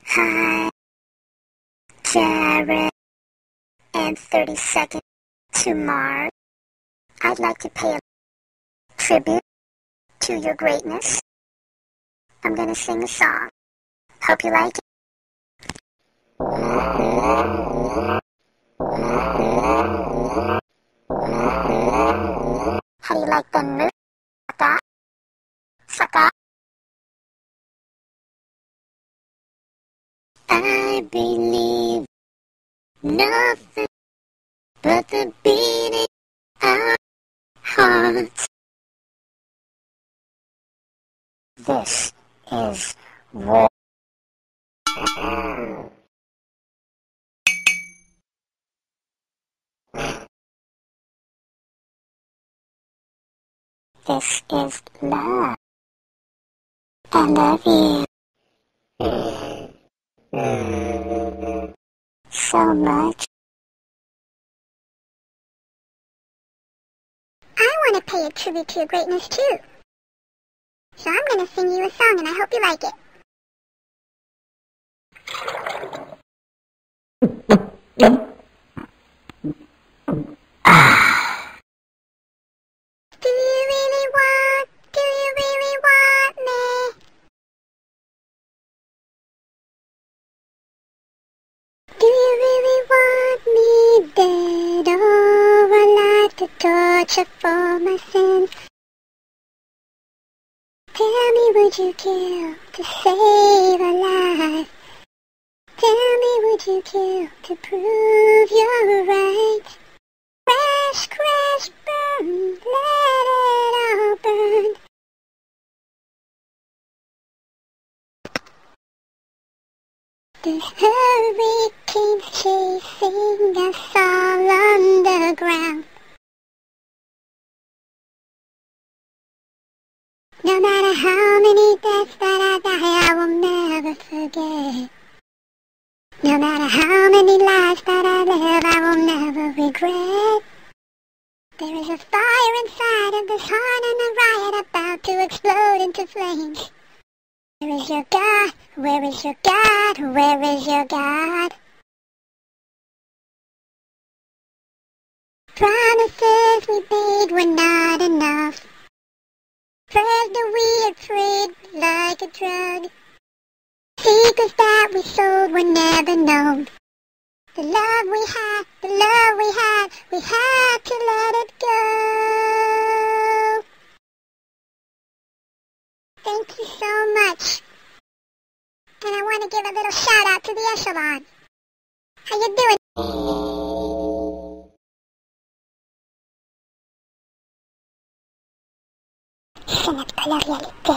Hi, Jared, and 32nd to Mars. I'd like to pay a tribute to your greatness. I'm gonna sing a song. Hope you like it. How do you like the move? Sucker? I believe nothing but the beating of hearts. This is war. This is love. I love you so much. I want to pay a tribute to your greatness too. So I'm going to sing you a song and I hope you like it. Do you really want me? Do you really want me dead or alive to torture for my sins? Tell me, would you kill to save a life? Tell me, would you kill to prove you're right? Crash, crash, burn, let it all burn. There's hurricanes chasing us all underground. No matter how many deaths that I die, I will never forget. No matter how many lives that I live, I will never regret. There is a fire inside of this heart and a riot about to explode into flames. Where is your God? Where is your God? Where is your God? Promises we made were not enough. Prayers that we had prayed like a drug. Secrets that we sold were never known. The love we had, we had to let it go. Thank you so much. And I want to give a little shout out to the Echelon. How you doing? C'est notre la réalité.